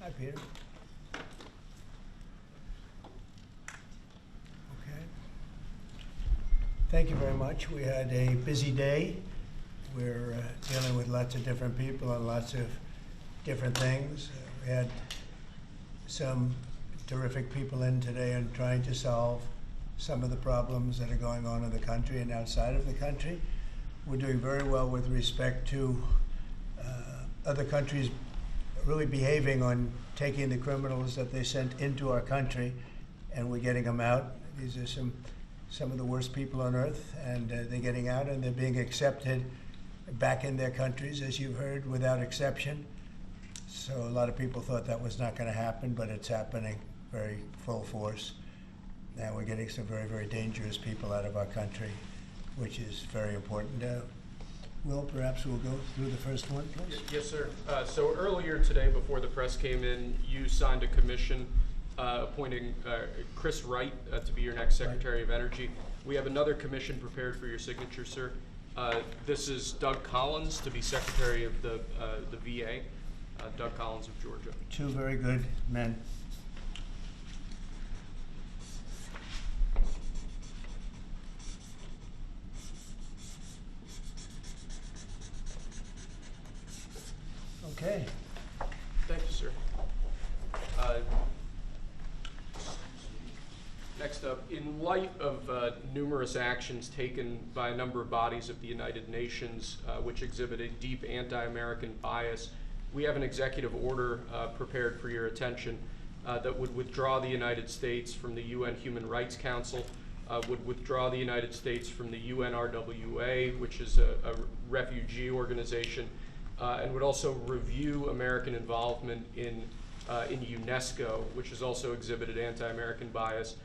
Hi, Peter. Okay. Thank you very much. We had a busy day. We're dealing with lots of different people and lots of different things. We had some terrific people in today and trying to solve some of the problems that are going on in the country and outside of the country. We're doing very well with respect to other countries really behaving on taking the criminals that they sent into our country, and we're getting them out. These are some of the worst people on earth, and they're getting out and they're being accepted back in their countries, as you've heard, without exception. So a lot of people thought that was not going to happen, but it's happening very full force. And we're getting some very, very dangerous people out of our country, which is very important. Will, perhaps we'll go through the first one, please. Yes, sir. So earlier today, before the press came in, you signed a commission appointing Chris Wright to be your next Secretary of Energy. We have another commission prepared for your signature, sir. This is Doug Collins to be Secretary of the VA, Doug Collins of Georgia. Two very good men. Okay. Thank you, sir. Next up, in light of numerous actions taken by a number of bodies of the United Nations which exhibit a deep anti-American bias, we have an executive order prepared for your attention that would withdraw the United States from the UN Human Rights Council, would withdraw the United States from the UNRWA, which is a refugee organization, and would also review American involvement in UNESCO, which has also exhibited anti-American bias.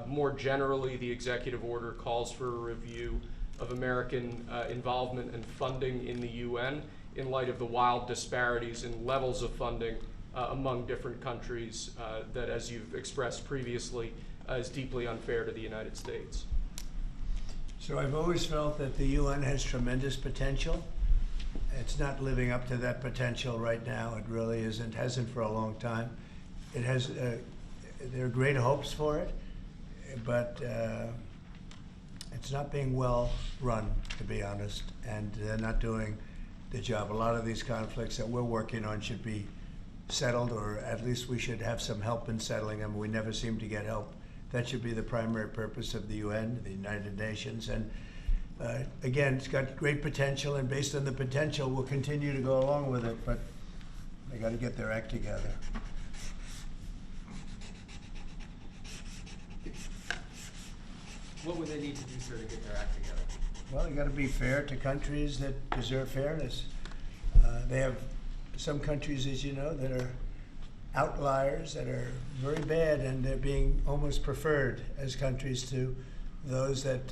More generally, the executive order calls for a review of American involvement and funding in the UN in light of the wild disparities in levels of funding among different countries that, as you've expressed previously, is deeply unfair to the United States. So I've always felt that the UN has tremendous potential. It's not living up to that potential right now. It really isn't, hasn't for a long time. It has, there are great hopes for it, but it's not being well run, to be honest, and they're not doing the job. A lot of these conflicts that we're working on should be settled, or at least we should have some help in settling them. We never seem to get help. That should be the primary purpose of the UN, the United Nations. And again, it's got great potential, and based on the potential, we'll continue to go along with it, but they got to get their act together. What would they need to do, sir, to get their act together? Well, you got to be fair to countries that deserve fairness. They have some countries, as you know, that are outliers, that are very bad, and they're being almost preferred as countries to those that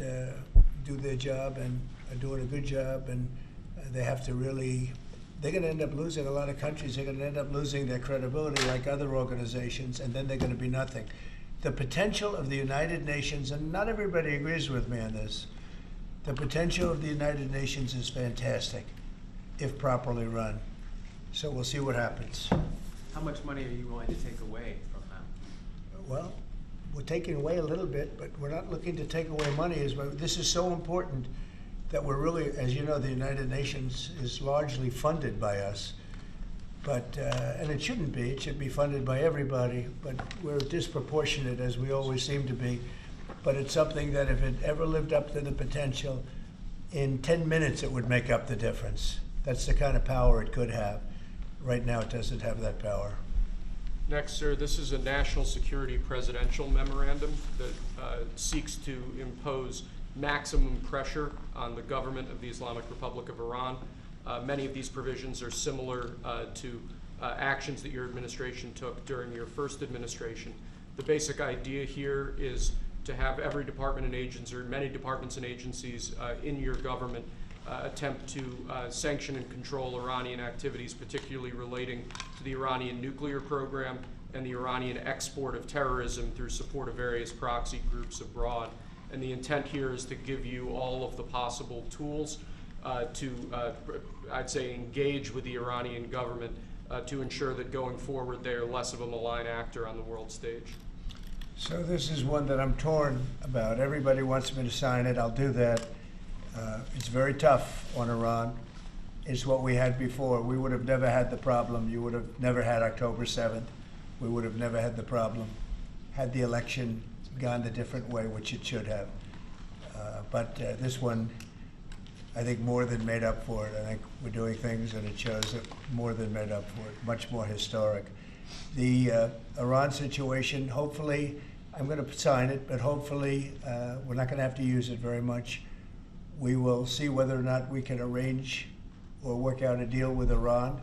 do their job and are doing a good job, and they have to really, they're going to end up losing, a lot of countries, they're going to end up losing their credibility like other organizations, and then they're going to be nothing. The potential of the United Nations, and not everybody agrees with me on this, the potential of the United Nations is fantastic if properly run. So we'll see what happens. How much money are you willing to take away from them? Well, we're taking away a little bit, but we're not looking to take away money. This is so important that we're really, as you know, the United Nations is largely funded by us. But, and it shouldn't be, it should be funded by everybody, but we're disproportionate, as we always seem to be. But it's something that if it ever lived up to the potential, in 10 minutes it would make up the difference. That's the kind of power it could have. Right now it doesn't have that power. Next, sir, this is a national security presidential memorandum that seeks to impose maximum pressure on the government of the Islamic Republic of Iran. Many of these provisions are similar to actions that your administration took during your first administration. The basic idea here is to have every department and agency, or many departments and agencies in your government attempt to sanction and control Iranian activities, particularly relating to the Iranian nuclear program and the Iranian export of terrorism through support of various proxy groups abroad. And the intent here is to give you all of the possible tools to, I'd say, engage with the Iranian government to ensure that going forward they're less of a malign actor on the world stage? So this is one that I'm torn about. Everybody wants me to sign it. I'll do that. It's very tough on Iran. It's what we had before. We would have never had the problem. You would have never had October 7th. We would have never had the problem had the election gone the different way, which it should have. But this one, I think, more than made up for it. I think we're doing things, and it shows that more than made up for it, much more historic. The Iran situation, hopefully, I'm going to sign it, but hopefully we're not going to have to use it very much. We will see whether or not we can arrange or work out a deal with Iran,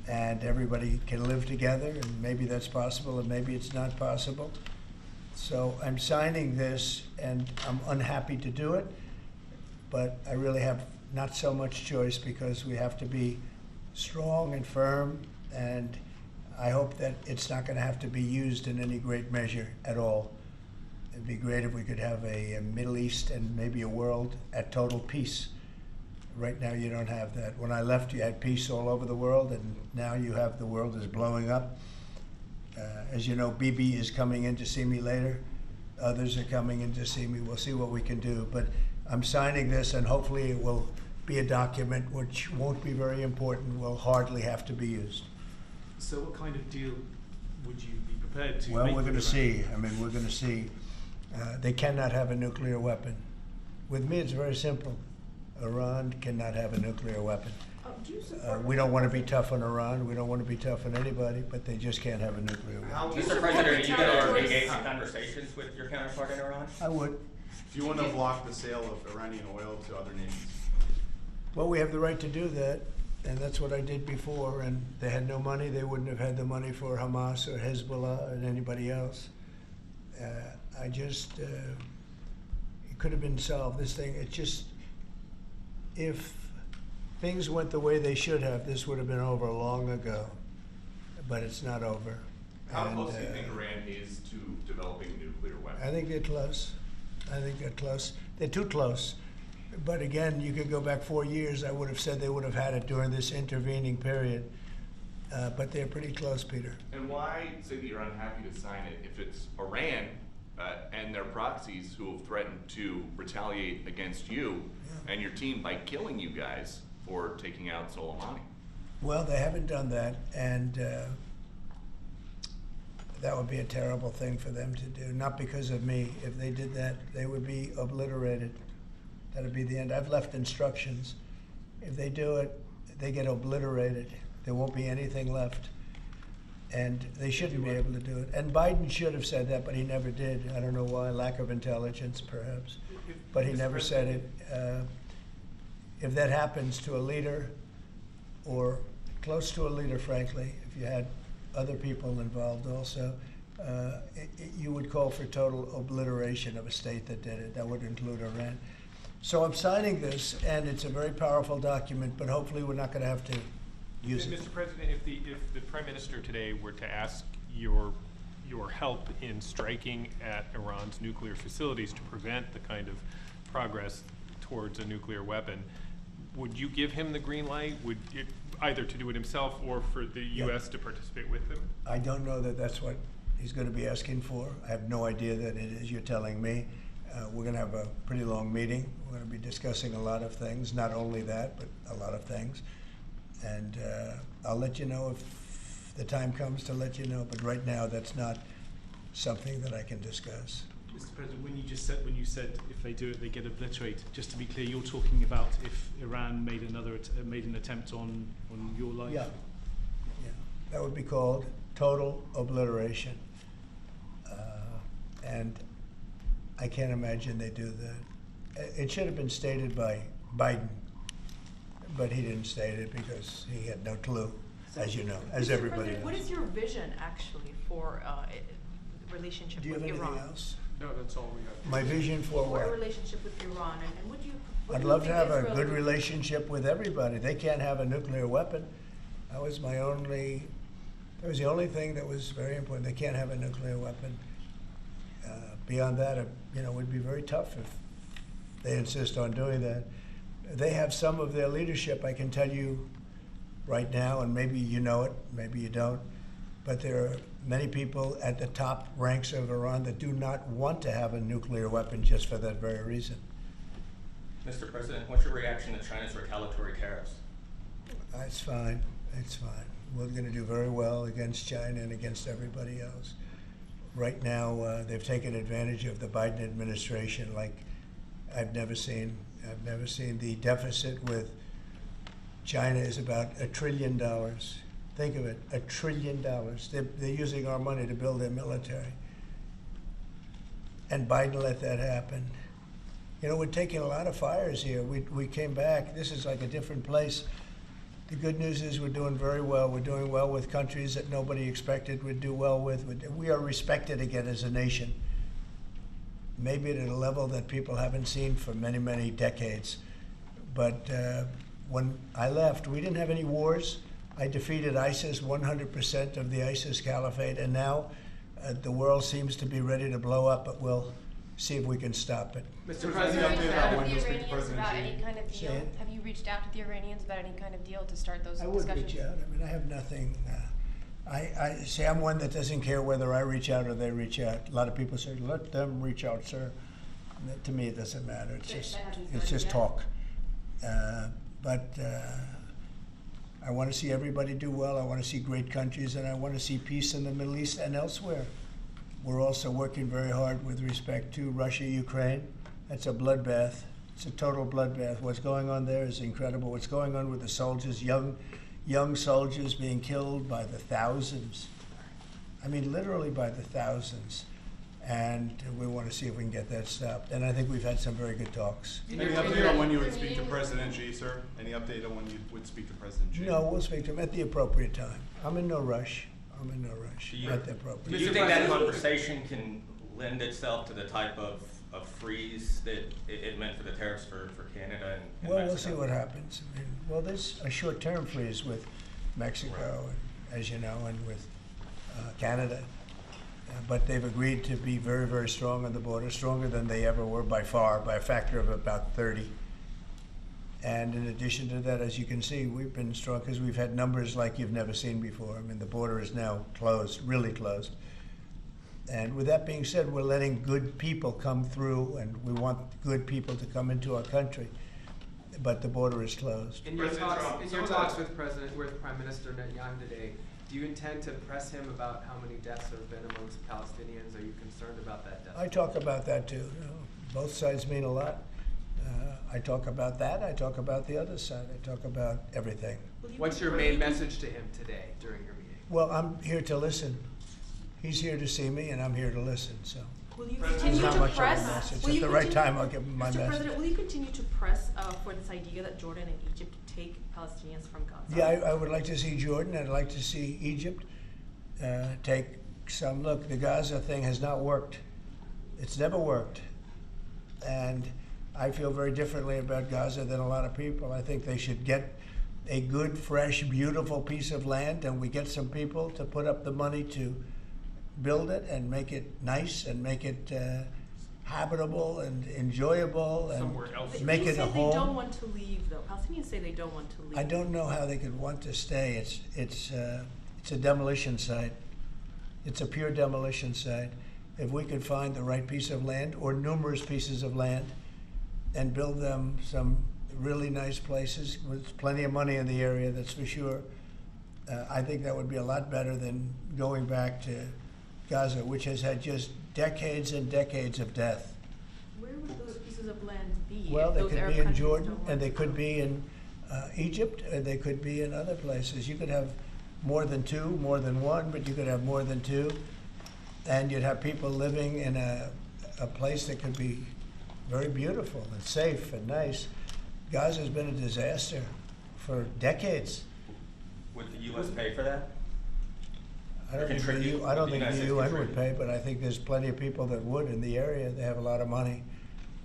and everybody can live together, and maybe that's possible, and maybe it's not possible. So I'm signing this, and I'm unhappy to do it, but I really have not so much choice because we have to be strong and firm, and I hope that it's not going to have to be used in any great measure at all. It'd be great if we could have a Middle East and maybe a world at total peace. Right now you don't have that. When I left, you had peace all over the world, and now you have the world is blowing up. As you know, Bibi is coming in to see me later. Others are coming in to see me. We'll see what we can do. But I'm signing this, and hopefully it will be a document which won't be very important, will hardly have to be used. So what kind of deal would you be prepared to Well, make we're with going to Iran? see. I mean, we're going to see. They cannot have a nuclear weapon. With me, it's very simple. Iran cannot have a nuclear weapon. We don't want to be tough on Iran. We don't want to be tough on anybody, but they just can't have a nuclear weapon. Mr. President, are you going to engage in conversations with your counterpart in Iran? I would. Do you want to block the sale of Iranian oil to other nations? Well, we have the right to do that, and that's what I did before, and they had no money. They wouldn't have had the money for Hamas or Hezbollah or anybody else. It could have been solved. This thing, if things went the way they should have, this would have been over long ago, but it's not over. How close do you think Iran is to developing a nuclear weapon? I think they're close. I think they're close. They're too close. But again, you could go back 4 years. I would have said they would have had it during this intervening period. But they're pretty close, Peter. And why say that you're unhappy to sign it if it's Iran and their proxies who have threatened to retaliate against you and your team by killing you guys for taking out Soleimani? Well, they haven't done that, and that would be a terrible thing for them to do. Not because of me. If they did that, they would be obliterated. That would be the end. I've left instructions. If they do it, they get obliterated. There won't be anything left. And they shouldn't be able to do it. And Biden should have said that, but he never did. I don't know why. Lack of intelligence, perhaps. But he never said it. If that happens to a leader, or close to a leader, frankly, if you had other people involved also, you would call for total obliteration of a state that did it. That would include Iran. So I'm signing this, and it's a very powerful document, but hopefully we're not going to have to use it. Mr. President, if the Prime Minister today were to ask your help in striking at Iran's nuclear facilities to prevent the kind of progress towards a nuclear weapon, would you give him the green light? Would it, either to do it himself or for the U.S. to participate with him? I don't know that that's what he's going to be asking for. I have no idea that it is. You're telling me. We're going to have a pretty long meeting. We're going to be discussing a lot of things, not only that, but a lot of things. And I'll let you know if the time comes to let you know. But right now, that's not something that I can discuss. Mr. President, when you said if they do it, they get obliterated. Just to be clear, you're talking about if Iran made an attempt on your life. Yeah, that would be called total obliteration. And I can't imagine they do that. It should have been stated by Biden, but he didn't state it because he had no clue, as you know, as Mr. everybody President, knows. what is your vision actually for relationship Do you with have anything Iran? else? No, that's all we have. My vision for For a what? relationship with Iran, and what do you? what I'd do you love to think have a Israel good would- relationship with everybody. They can't have a nuclear weapon. That was the only thing that was very important. They can't have a nuclear weapon. Beyond that, it would be very tough if they insist on doing that. They have some of their leadership, I can tell you, right now, and maybe you know it, maybe you don't, but there are many people at the top ranks of Iran that do not want to have a nuclear weapon just for that very reason. Mr. President, what's your reaction to China's retaliatory tariffs? It's fine, it's fine. We're going to do very well against China and against everybody else. Right now, they've taken advantage of the Biden administration like I've never seen. I've never seen. The deficit with China is about $1 trillion. Think of it, $1 trillion. They're using our money to build their military. And Biden let that happen. You know, we're taking a lot of fires here. We came back. This is like a different place. The good news is we're doing very well. We're doing well with countries that nobody expected we'd do well with. We are respected again as a nation. Maybe at a level that people haven't seen for many, many decades. But when I left, we didn't have any wars. I defeated ISIS, 100% of the ISIS caliphate, and now the world seems to be ready to blow up, but we'll see if we can stop it. Mr. Have President, you update reached about out when to you'll the speak to Iranians President about Xi? any kind of Say deal? it. Have you reached out to the Iranians about any kind of deal to start those I would discussions? reach out. I mean, I have nothing. I say I'm one that doesn't care whether I reach out or they reach out. A lot of people say, let them reach out, sir. And to me, it doesn't matter. It's just, it's just talk. But I want to see everybody do well. I want to see great countries, and I want to see peace in the Middle East and elsewhere. We're also working very hard with respect to Russia, Ukraine. That's a bloodbath. It's a total bloodbath. What's going on there is incredible. What's going on with the soldiers, young soldiers being killed by the thousands. I mean, literally by the thousands. And we want to see if we can get that stopped. And I think we've had some very good talks. Any update on when you would speak to President Xi, sir? Any update on when you would speak to President Xi? No, we'll speak to him at the appropriate time. I'm in no rush. I'm in no rush. At the Do appropriate you Mr. think that President- conversation can lend itself to the type of freeze that it meant for the tariffs for Canada and Well, Mexico? we'll see what happens. I mean, well, there's a short-term freeze with Mexico, and, as you know, and with Canada. But they've agreed to be very, very strong on the border, stronger than they ever were by far, by a factor of about 30. And in addition to that, as you can see, we've been strong because we've had numbers like you've never seen before. I mean, the border is now closed, really closed. And with that being said, we're letting good people come through, and we want good people to come into our country. But the border is closed. In your President talks, Trump, in your talks with Prime Minister Netanyahu today, do you intend to press him about how many deaths there have been amongst Palestinians? Are you concerned about that death? I talk about that too. You know, both sides mean a lot. I talk about that. I talk about the other side. I talk about everything. What's your main message to him today during your meeting? Well, I'm here to listen. He's here to see me, and I'm here to listen. So Will you President, continue not to much of a press? message. will At you the right continue- time, I'll give him my Mr. message. President, will you continue to press for this idea that Jordan and Egypt take Palestinians from Gaza? Yeah, I would like to see Jordan. I'd like to see Egypt take some look. The Gaza thing has not worked. It's never worked. And I feel very differently about Gaza than a lot of people. I think they should get a good, fresh, beautiful piece of land, and we get some people to put up the money to build it and make it nice and make it habitable and enjoyable and Somewhere else. make They it a say home. they don't want to leave, though. Palestinians say they don't want to leave. I don't know how they could want to stay. It's a demolition site. It's a pure demolition site. If we could find the right piece of land or numerous pieces of land and build them some really nice places with plenty of money in the area, that's for sure, I think that would be a lot better than going back to Gaza, which has had just decades and decades of death. Where would those pieces of land be? Well, if they those could Arab be in countries Jordan, don't want and they to could come? be in Egypt, and they could be in other places. You could have more than two, more than one, but you could have more than two. And you'd have people living in a place that could be very beautiful and safe and nice. Gaza's been a disaster for decades. Would the U.S. pay for that? I don't think Contribute? I don't Would the think the United UN States would pay, but I think there's plenty of people that would in the area. They have a lot of money.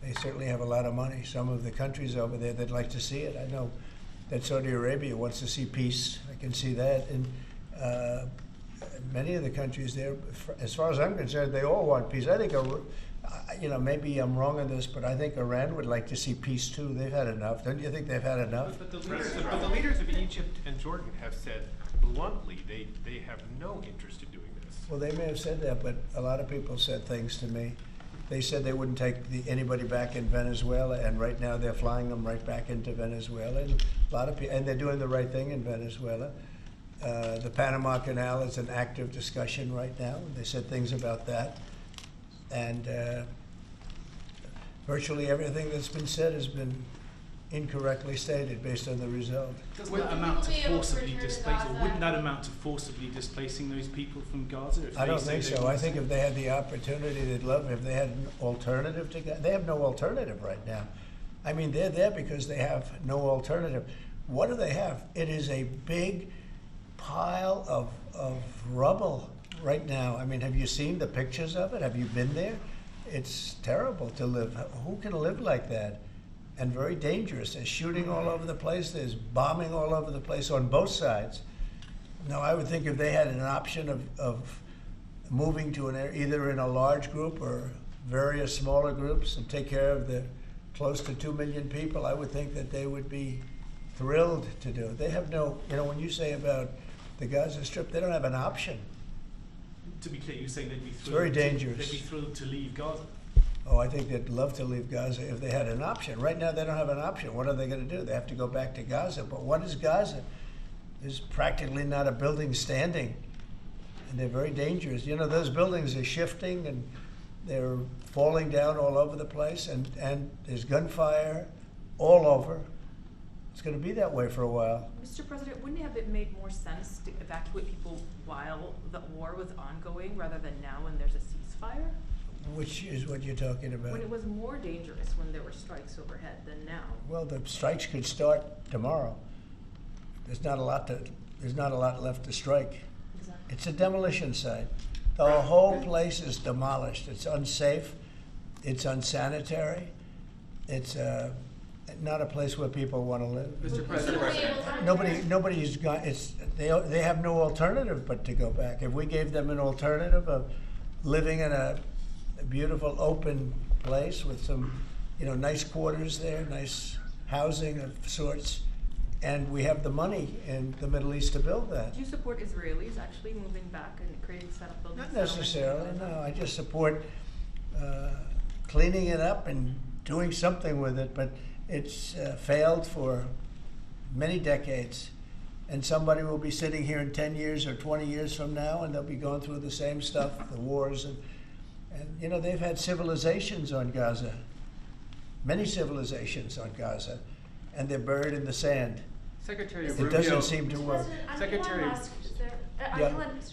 They certainly have a lot of money. Some of the countries over there, they'd like to see it. I know that Saudi Arabia wants to see peace. I can see that. And many of the countries there, as far as I'm concerned, they all want peace. I You know, maybe I'm wrong on this, but I think Iran would like to see peace too. They've had enough. Don't you think they've had enough? But the leaders of Egypt and Jordan have said bluntly they have no interest in doing this. Well, they may have said that, but a lot of people said things to me. They said they wouldn't take anybody back in Venezuela, and right now they're flying them right back into Venezuela. And a lot of people, and they're doing the right thing in Venezuela. The Panama Canal is an active discussion right now. They said things about that. And virtually everything that's been said has been incorrectly stated based on the result. Doesn't that amount to forcibly displace, or wouldn't that amount to forcibly displacing those people from Gaza? If I don't say think they so. want I think to? if they had the opportunity, they'd love it. If they had an alternative to Gaza, they have no alternative right now. I mean, they're there because they have no alternative. What do they have? It is a big pile of rubble right now. I mean, have you seen the pictures of it? Have you been there? It's terrible to live. Who can live like that? And very dangerous. There's shooting all over the place. There's bombing all over the place on both sides. Now, I would think if they had an option of moving to either in a large group or various smaller groups and take care of the close to 2 million people, I would think that they would be thrilled to do it. They have no, when you say about the Gaza Strip, they don't have an option. To be clear, you're saying they'd be thrilled. Very dangerous. They'd be thrilled to leave Gaza. Oh, I think they'd love to leave Gaza if they had an option. Right now, they don't have an option. What are they going to do? They have to go back to Gaza. But what is Gaza? There's practically not a building standing, and they're very dangerous. Those buildings are shifting, and they're falling down all over the place, and there's gunfire all over. It's going to be that way for a while. Mr. President, wouldn't it have made more sense to evacuate people while the war was ongoing rather than now when there's a ceasefire? Which is what you're talking about. When it was more dangerous when there were strikes overhead than now. Well, the strikes could start tomorrow. There's not a lot left to strike. Exactly. It's a demolition site. The whole place is demolished. It's unsafe. It's unsanitary. It's not a place where people want to live. Mr. President. Nobody's got. They have no alternative but to go back. If we gave them an alternative of living in a beautiful open place with some, nice quarters there, nice housing of sorts, and we have the money in the Middle East to build that. Do you support Israelis actually moving back and creating buildings? Not necessarily, no. I just support cleaning it up and doing something with it, but it's failed for many decades. And somebody will be sitting here in 10 years or 20 years from now, and they'll be going through the same stuff, the wars. And they've had civilizations on Gaza, many civilizations on Gaza, and they're buried in the sand. Secretary It Rubio. doesn't seem to work. Secretary. Elon Musk,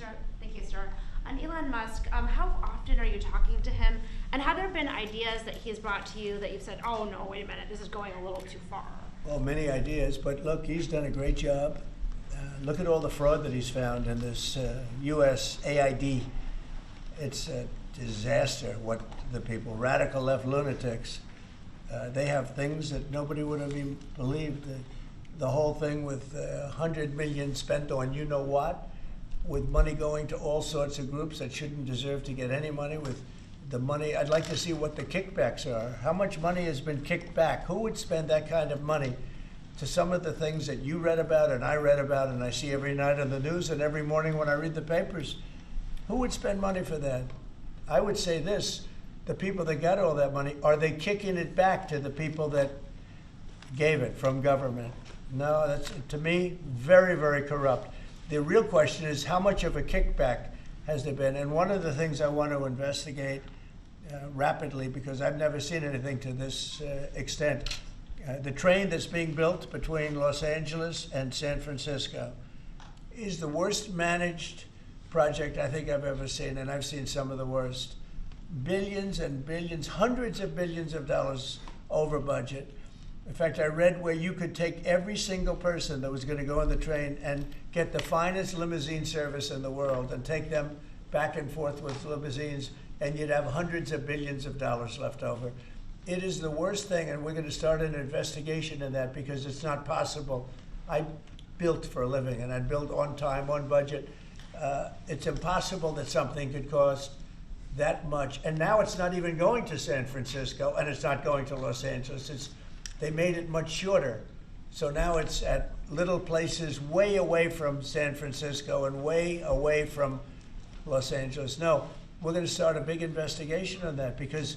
Yeah. thank you, sir. On Elon Musk, how often are you talking to him? And have there been ideas that he's brought to you that you've said, oh no, wait a minute, this is going a little too far? Well, many ideas, but look, he's done a great job. Look at all the fraud that he's found in this U.S. AID. It's a disaster what the people, radical left lunatics, they have things that nobody would have even believed. The whole thing with $100 million spent on you-know-what, with money going to all sorts of groups that shouldn't deserve to get any money, with the money. I'd like to see what the kickbacks are. How much money has been kicked back? Who would spend that kind of money to some of the things that you read about and I read about and I see every night on the news and every morning when I read the papers? Who would spend money for that? I would say this, the people that got all that money, are they kicking it back to the people that gave it from government? No, that's, to me, very, very corrupt. The real question is how much of a kickback has there been? And one of the things I want to investigate rapidly, because I've never seen anything to this extent, the train that's being built between Los Angeles and San Francisco is the worst managed project I think I've ever seen, and I've seen some of the worst. Billions and billions, hundreds of billions of dollars over budget. In fact, I read where you could take every single person that was going to go on the train and get the finest limousine service in the world and take them back and forth with limousines, and you'd have hundreds of billions of dollars left over. It is the worst thing, and we're going to start an investigation in that because it's not possible. I built for a living, and I built on time, on budget. It's impossible that something could cost that much. And now it's not even going to San Francisco, and it's not going to Los Angeles. They made it much shorter. So now it's at little places way away from San Francisco and way away from Los Angeles. No, we're going to start a big investigation on that because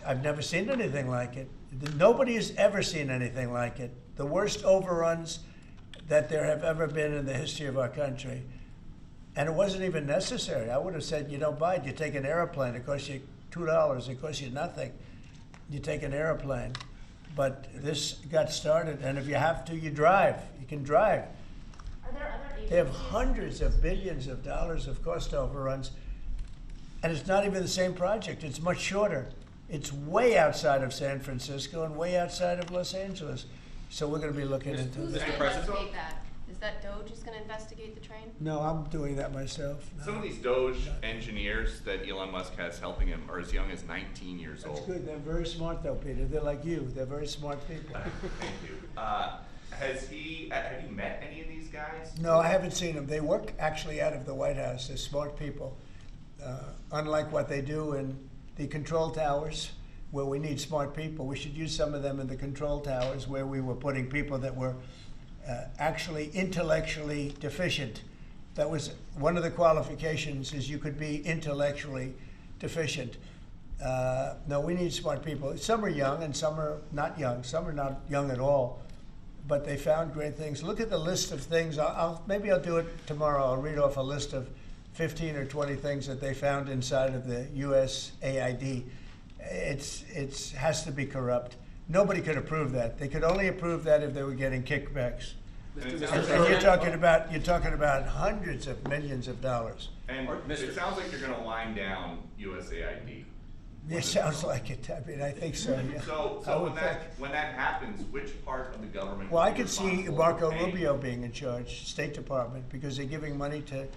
I've never seen anything like it. Nobody has ever seen anything like it. The worst overruns that there have ever been in the history of our country. And it wasn't even necessary. I would have said, you don't buy it. You take an airplane. It costs you $2. It costs you nothing. You take an airplane. But this got started, and if you have to, you drive. You can drive. Are there other agencies? They have hundreds of billions of dollars of cost overruns, and it's not even the same project. It's much shorter. It's way outside of San Francisco and way outside of Los Angeles. So we're going to be looking into Who's this. Mr. President? Investigate that? Is that DOJ just gonna investigate the train? No, I'm doing that myself. No. Some of these Doge engineers that Elon Musk has helping him are as young as 19 years That's old. good. They're very smart, though, Peter. They're like you. They're very smart people. Thank you. Have you met any of these guys? No, I haven't seen them. They work actually out of the White House. They're smart people. Unlike what they do in the control towers, where we need smart people, we should use some of them in the control towers where we were putting people that were actually intellectually deficient. That was one of the qualifications, is you could be intellectually deficient. No, we need smart people. Some are young and some are not young. Some are not young at all, but they found great things. Look at the list of things. Maybe I'll do it tomorrow. I'll read off a list of 15 or 20 things that they found inside of the USAID. It has to be corrupt. Nobody could approve that. They could only approve that if they were getting kickbacks. And you're talking about hundreds of millions of dollars. And it sounds like you're going to wind down USAID. It sounds like it. I mean, I think so. Yeah. So when that happens, which part of the government? Well, I will be could see responsible Marco for paying? Rubio being in charge, State Department, because they're giving money to.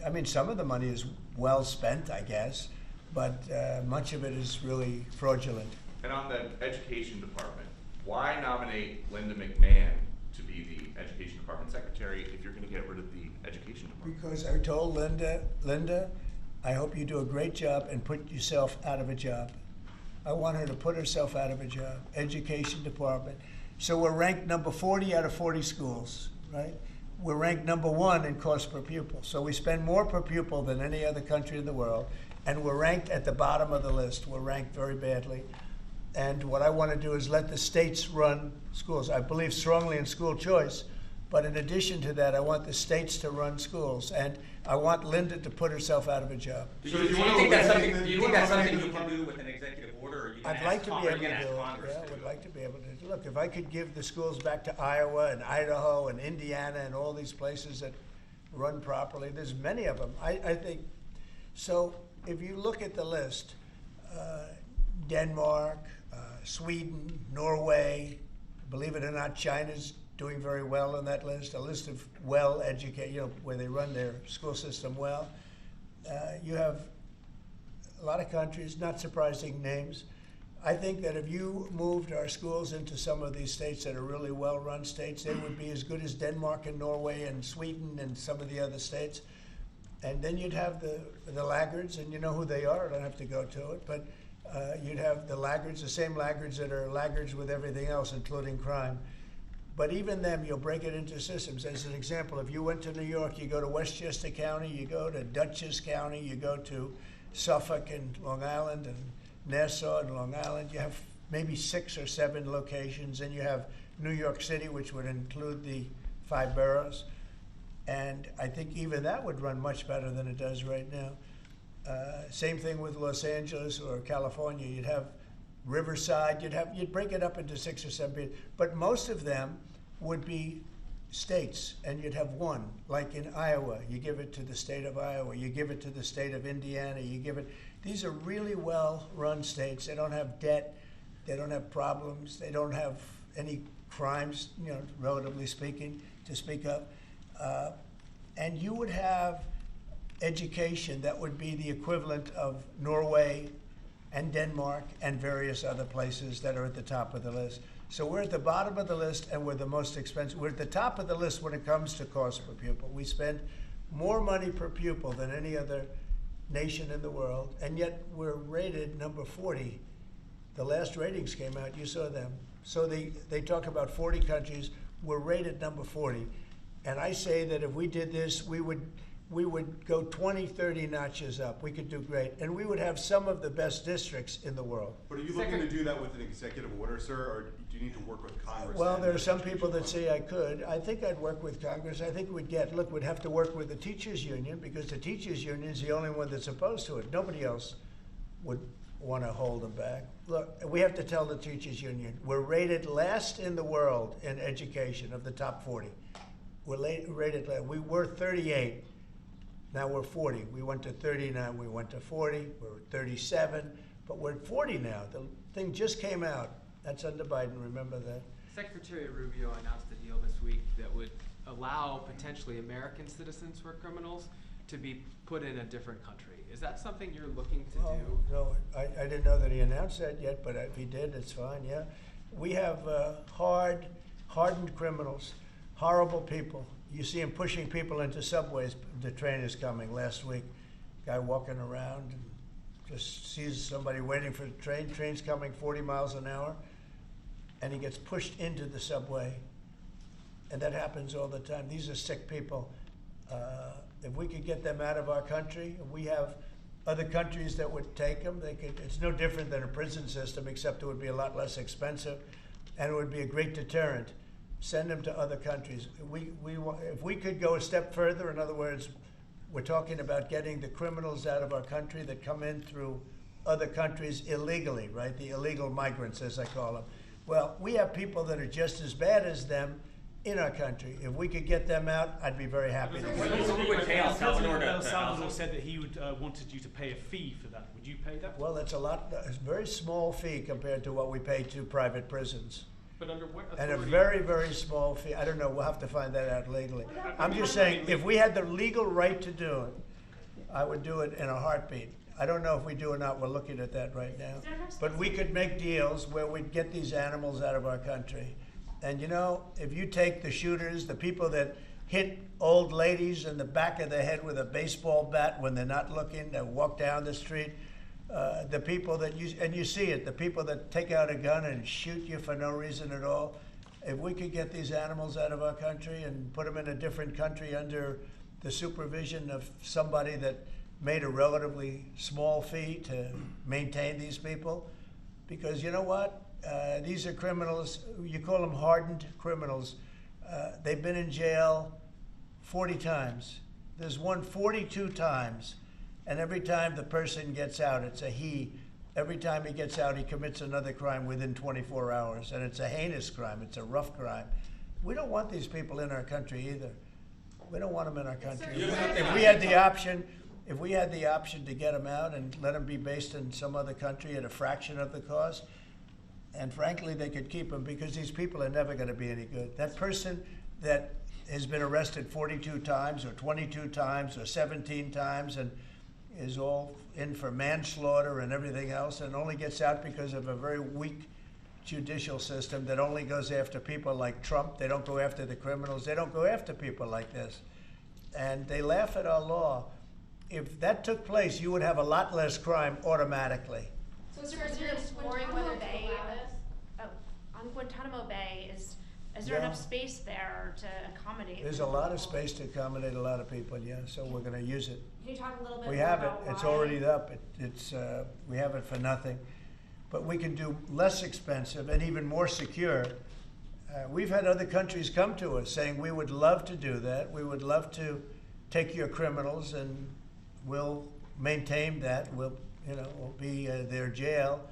I mean, some of the money is well spent, I guess, but much of it is really fraudulent. And on the education department, why nominate Linda McMahon to be the education department secretary if you're going to get rid of the education department? Because I told Linda, I hope you do a great job and put yourself out of a job. I want her to put herself out of a job. Education department. So we're ranked number 40 out of 40 schools, right? We're ranked number 1 in cost per pupil. So we spend more per pupil than any other country in the world, and we're ranked at the bottom of the list. We're ranked very badly. And what I want to do is let the states run schools. I believe strongly in school choice, but in addition to that, I want the states to run schools, and I want Linda to put herself out of a job. Do you think that's something you can do with an executive order? Or you I'd like to be able to do it. Yeah, I would like to be able to. Look, if I could give the schools back to Iowa and Idaho and Indiana and all these places that run properly, there's many of them. I think, so if you look at the list, Denmark, Sweden, Norway, believe it or not, China's doing very well on that list, a list of well-educated, where they run their school system well. You have a lot of countries, not surprising names. I think that if you moved our schools into some of these states that are really well-run states, they would be as good as Denmark and Norway and Sweden and some of the other states. And then you'd have the laggards, and you know who they are. I don't have to go to it, but you'd have the laggards, the same laggards that are laggards with everything else, including crime. But even them, you'll break it into systems. As an example, if you went to New York, you go to Westchester County, you go to Dutchess County, you go to Suffolk and Long Island and Nassau and Long Island. You have maybe 6 or 7 locations, and you have New York City, which would include the 5 boroughs. And I think even that would run much better than it does right now. Same thing with Los Angeles or California. You'd have Riverside. You'd break it up into 6 or 7, but most of them would be states, and you'd have one. Like in Iowa, you give it to the state of Iowa. You give it to the state of Indiana. You give it. These are really well-run states. They don't have debt. They don't have problems. They don't have any crimes, relatively speaking, to speak of. And you would have education that would be the equivalent of Norway and Denmark and various other places that are at the top of the list. So we're at the bottom of the list, and we're the most expensive. We're at the top of the list when it comes to cost per pupil. We spend more money per pupil than any other nation in the world, and yet we're rated number 40. The last ratings came out, you saw them. So they talk about 40 countries, we're rated number 40. And I say that if we did this, we would go 20, 30 notches up. We could do great. And we would have some of the best districts in the world. But are you looking to do that with an executive order, sir, or do you need to work with Congress? Well, and there are the some people that education say I could. I think I'd work with Congress. I think we'd have to work with the teachers union, because the teachers union is the only one that's opposed to it. Nobody else would want to hold them back. Look, we have to tell the teachers union, we're rated last in the world in education of the top 40. We're rated last. We were 38. Now we're 40. We went to 39. We went to 40. We're 37. But we're at 40 now. The thing just came out. That's under Biden. Remember that. Secretary Rubio announced a deal this week that would allow potentially American citizens who are criminals to be put in a different country. Is that something you're looking to do? No, I didn't know that he announced that yet, but if he did, it's fine, yeah. We have hardened criminals, horrible people. You see him pushing people into subways. The train is coming last week. Guy walking around and just sees somebody waiting for the train. Train's coming 40 miles an hour, and he gets pushed into the subway. And that happens all the time. These are sick people. If we could get them out of our country, we have other countries that would take them. It's no different than a prison system, except it would be a lot less expensive, and it would be a great deterrent. Send them to other countries. If we could go a step further, in other words, we're talking about getting the criminals out of our country that come in through other countries illegally, right? The illegal migrants, as I call them. Well, we have people that are just as bad as them in our country. If we could get them out, I'd be very happy. El Salvador said that he would wanted you to pay a fee for that. Would you pay that? Well, it's a very small fee compared to what we pay to private prisons. But under what authority? And a very, very small fee. I don't know, we'll have to find that out legally. I'm just saying, if we had the legal right to do it, I would do it in a heartbeat. I don't know if we do or not, we're looking at that right now. But we could make deals where we'd get these animals out of our country. And you know, if you take the shooters, the people that hit old ladies in the back of the head with a baseball bat when they're not looking, that walk down the street, the people that you see it, the people that take out a gun and shoot you for no reason at all. If we could get these animals out of our country and put them in a different country under the supervision of somebody that made a relatively small fee to maintain these people, because you know what? These are criminals, you call them hardened criminals. They've been in jail 40 times. There's one 42 times. And every time the person gets out, it's a he. Every time he gets out, he commits another crime within 24 hours. And it's a heinous crime. It's a rough crime. We don't want these people in our country either. We don't want them in our country. If we had the option to get them out and let them be based in some other country at a fraction of the cost, and frankly, they could keep them, because these people are never going to be any good. That person that has been arrested 42 times or 22 times or 17 times and is all in for manslaughter and everything else, and only gets out because of a very weak judicial system that only goes after people like Trump. They don't go after the criminals. They don't go after people like this. And they laugh at our law. If that took place, you would have a lot less crime automatically. So, Mr. President, exploring whether they on Guantanamo Bay, is there enough space there to accommodate? There's a lot of space to accommodate a lot of people, yeah, so we're going to use it. Can you talk a little bit We more have it. about It's why? already up. We have it for nothing. But we can do less expensive and even more secure. We've had other countries come to us saying, we would love to do that. We would love to take your criminals and we'll maintain that. We'll be their jail.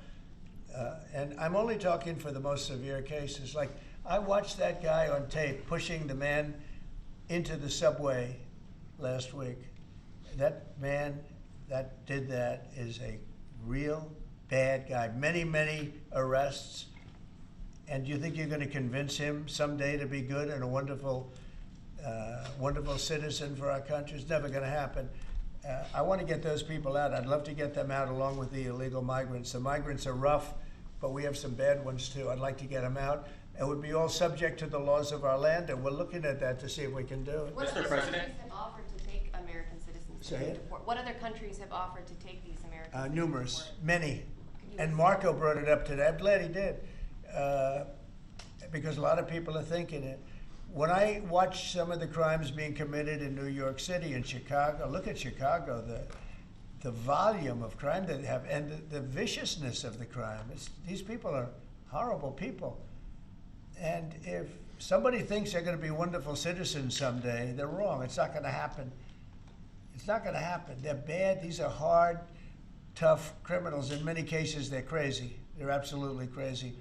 And I'm only talking for the most severe cases. Like, I watched that guy on tape pushing the man into the subway last week. That man that did that is a real bad guy. Many, many arrests. And do you think you're going to convince him someday to be good and a wonderful, wonderful citizen for our country? It's never going to happen. I want to get those people out. I'd love to get them out along with the illegal migrants. The migrants are rough, but we have some bad ones too. I'd like to get them out. It would be all subject to the laws of our land, and we're looking at that to see if we can do it. What Mr. President? have offered to take American citizens? Say it. What other countries have offered to take these Americans? Numerous, many. Could you And list Marco them? brought it up today. I'm glad he did. Because a lot of people are thinking it. When I watch some of the crimes being committed in New York City and Chicago, look at Chicago, the volume of crime that they have and the viciousness of the crime. These people are horrible people. And if somebody thinks they're going to be wonderful citizens someday, they're wrong. It's not going to happen. It's not going to happen. They're bad. These are hard, tough criminals. In many cases, they're crazy. They're absolutely crazy.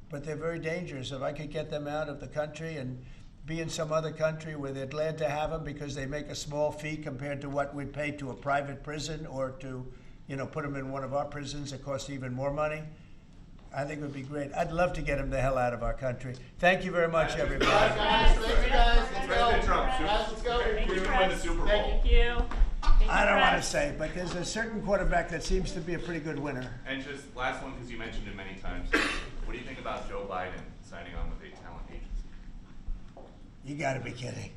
But they're very dangerous. If I could get them out of the country and be in some other country where they're glad to have them because they make a small fee compared to what we'd pay to a private prison or to, put them in one of our prisons that costs even more money, I think it would be great. I'd love to get them the hell out of our country. Thank you very much, everybody. President Trump, we're going to win the Super Bowl. Thank you. I don't want to say, but there's a certain quarterback that seems to be a pretty good winner. And just last one, because you mentioned it many times. What do you think about Joe Biden signing on with a talent agency? You got to be kidding.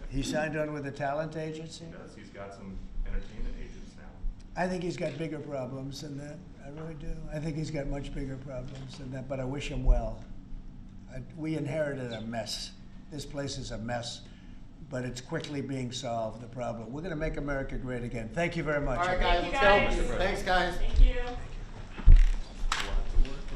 He signed on with a talent agency? He does. He's got some entertainment agents now. I think he's got bigger problems than that. I really do. I think he's got much bigger problems than that, but I wish him well. We inherited a mess. This place is a mess, but it's quickly being solved, the problem. We're going to make America great again. Thank you very much. All right, guys, let's go. Thanks, guys.